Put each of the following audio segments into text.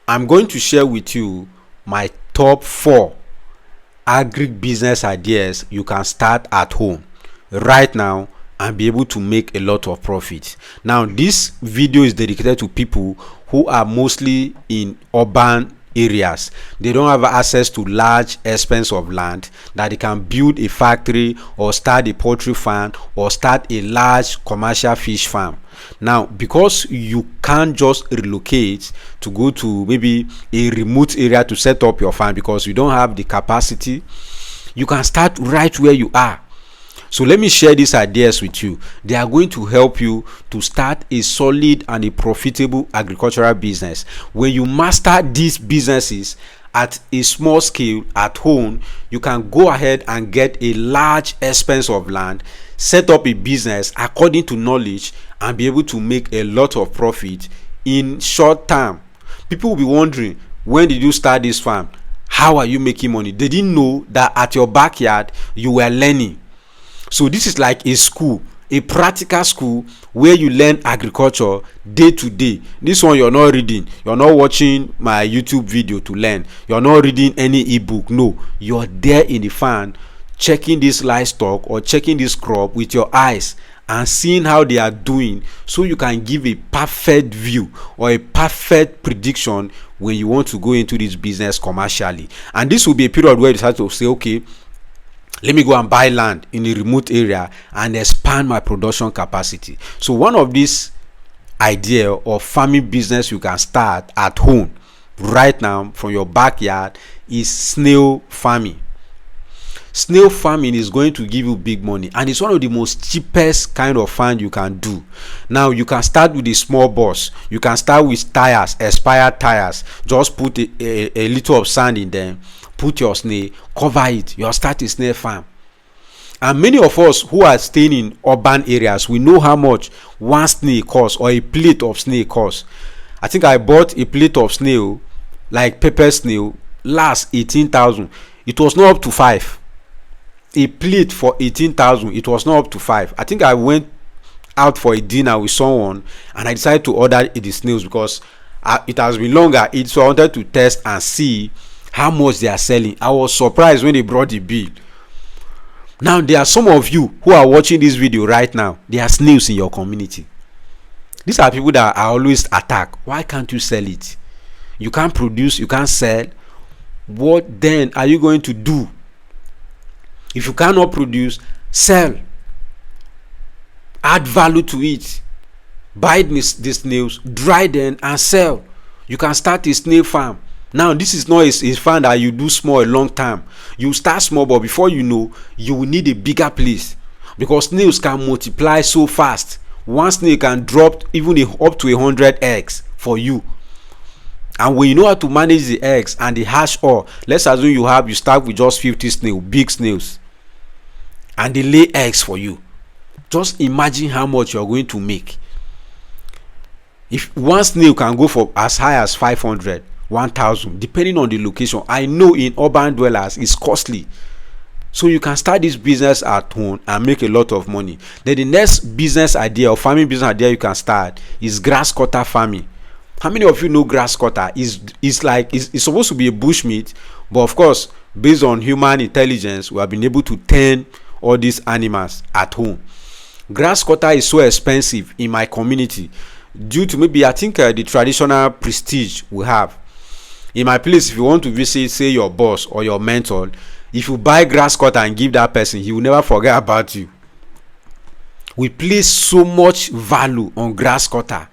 I'm going to share with you my top 4 agribusiness ideas you can start at home right now and be able to make a lot of profit. Now, this video is dedicated to people who are mostly in urban areas. They don't have access to large expanse of land that they can build a factory or start a poultry farm or start a large commercial fish farm. Now, because you can't just relocate to go to maybe a remote area to set up your farm because you don't have the capacity, you can start right where you are. So let me share these ideas with you. They are going to help you to start a solid and a profitable agricultural business. When you master these businesses at a small scale at home, you can go ahead and get a large expanse of land, set up a business according to knowledge, and be able to make a lot of profit in short term. People will be wondering, when did you start this farm? How are you making money? They didn't know that at your backyard you were learning. So this is like a school, a practical school where you learn agriculture day to day. This one you're not reading, you're not watching my YouTube video to learn, you're not reading any ebook. No, you're there in the farm checking this livestock or checking this crop with your eyes and seeing how they are doing, so you can give a perfect view or a perfect prediction when you want to go into this business commercially. And this will be a period where you start to say, okay, let me go and buy land in a remote area and expand my production capacity. So one of these idea of farming business you can start at home right now from your backyard is snail farming. Snail farming is going to give you big money, and it's one of the most cheapest kind of farm you can do. Now, you can start with a small box. You can start with tires, expired tires. Just put a little of sand in them, put your snail, cover it. You'll start a snail farm. And many of us who are staying in urban areas, we know how much one snail costs or a plate of snail costs. I think I bought a plate of snail, like pepper snail, last 18,000. It was not up to 5. A plate for 18,000. It was not up to 5. I think I went out for a dinner with someone and I decided to order the snails because it has been longer. So I wanted to test and see how much they are selling. I was surprised when they brought the bill. Now, there are some of you who are watching this video right now. There are snails in your community. These are people that are always attacked. Why can't you sell it? You can't produce, you can't sell. What then are you going to do? If you cannot produce, sell. Add value to it. Buy these snails, dry them, and sell. You can start a snail farm. Now, this is not a farm that you do small a long time. You start small, but before you know, you will need a bigger place because snails can multiply so fast. One snail can drop even up to 100 eggs for you. And when you know how to manage the eggs and the hatch, or let's assume you start with just 50 snails, big snails, and they lay eggs for you. Just imagine how much you're going to make. If one snail can go for as high as 500, 1,000, depending on the location. I know in urban dwellers it's costly. So you can start this business at home and make a lot of money. Then the next business idea or farming business idea you can start is grass cutter farming. How many of you know grass cutter? It's supposed to be a bushmeat, but of course, based on human intelligence, we have been able to tame all these animals at home. Grass cutter is so expensive in my community due to maybe I think the traditional prestige we have. In my place, if you want to visit, say, your boss or your mentor, if you buy grass cutter and give that person, he will never forget about you. We place so much value on grass cutter,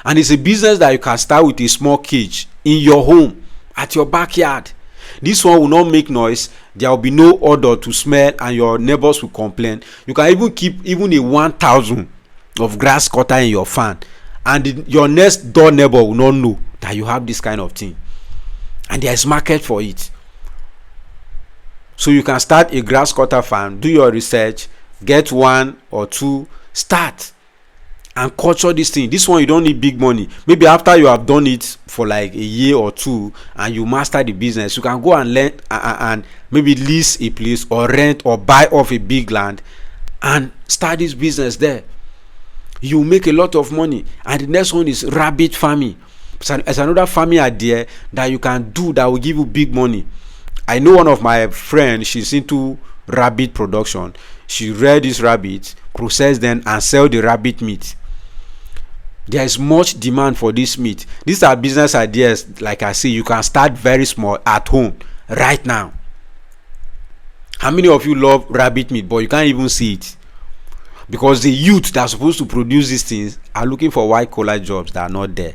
and it's a business that you can start with a small cage in your home at your backyard. This one will not make noise. There will be no odor to smell, and your neighbors will complain. You can even keep even a 1,000 of grass cutter in your farm, and your next door neighbor will not know that you have this kind of thing, and there is market for it. So you can start a grass cutter farm, do your research, get 1 or 2, start and culture this thing. This one you don't need big money. Maybe after you have done it for like a year or 2 and you master the business, you can go and learn and maybe lease a place or rent or buy off a big land and start this business there. You make a lot of money. And the next one is rabbit farming. It's another farming idea that you can do that will give you big money. I know one of my friends, she's into rabbit production. She rear these rabbits, process them, and sell the rabbit meat. There is much demand for this meat. These are business ideas. Like I say, you can start very small at home right now. How many of you love rabbit meat, but you can't even see it? Because the youth that are supposed to produce these things are looking for white collar jobs that are not there.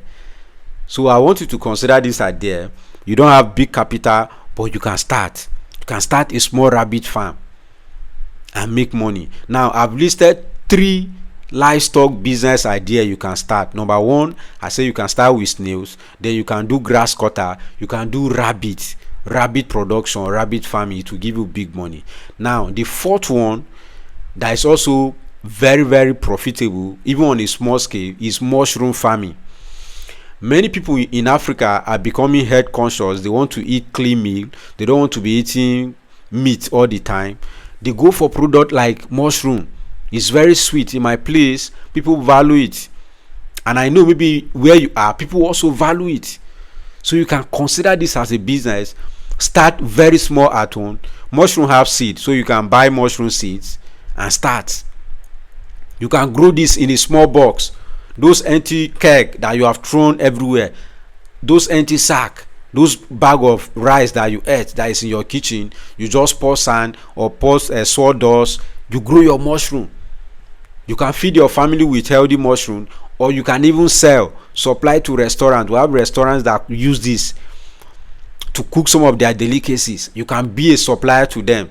So I want you to consider this idea. You don't have big capital, but you can start. You can start a small rabbit farm and make money. Now I've listed 3 livestock business idea you can start. Number 1, I say you can start with snails. Then you can do grass cutter. You can do rabbit production, rabbit farming. It will give you big money. Now the 4th one that is also very, very profitable, even on a small scale, is mushroom farming. Many people in Africa are becoming health conscious. They want to eat clean meal. They don't want to be eating meat all the time. They go for product like mushroom. It's very sweet. In my place, people value it, and I know maybe where you are, people also value it. So you can consider this as a business. Start very small at home. Mushroom have seeds, so you can buy mushroom seeds and start. You can grow this in a small box. Those empty keg that you have thrown everywhere, those empty sack, those bag of rice that you ate that is in your kitchen, you just pour sand or pour sawdust. You grow your mushroom. You can feed your family with healthy mushroom, or you can even supply to restaurants. We have restaurants that use this to cook some of their delicacies. You can be a supplier to them.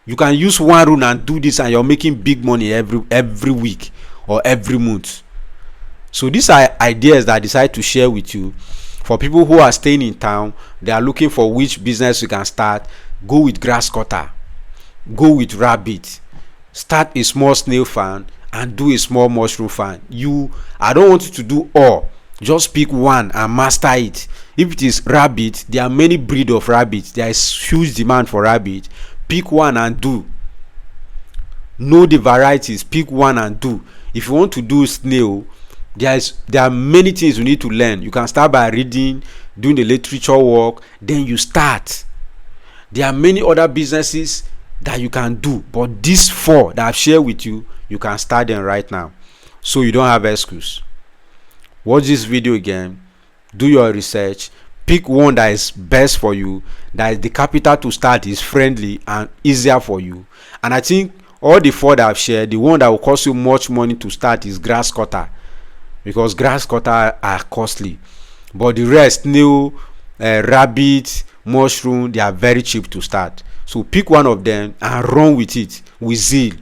You can use one room and do this, and you're making big money every week or every month. So these are ideas that I decide to share with you. For people who are staying in town, they are looking for which business you can start. Go with grass cutter. Go with rabbit. Start a small snail farm and do a small mushroom farm. I don't want you to do all. Just pick one and master it. If it is rabbit, there are many breeds of rabbits. There is huge demand for rabbit. Pick one and do. Know the varieties. Pick one and do. If you want to do snail, there are many things you need to learn. You can start by reading, doing the literature work, then you start. There are many other businesses that you can do, but these 4 that I've shared with you, you can start them right now, so you don't have excuse. Watch this video again, do your research, pick one that is best for you, that is the capital to start is friendly and easier for you. And I think all the 4 that I've shared, the one that will cost you much money to start is grass cutter, because grass cutter are costly. But the rest, snail, rabbit, mushroom, they are very cheap to start. So pick one of them and run with it with zeal,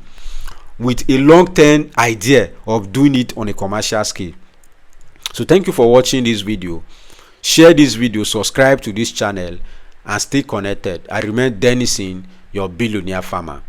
with a long-term idea of doing it on a commercial scale. So thank you for watching this video. Share this video, subscribe to this channel, and stay connected. I remain Denison, your billionaire farmer.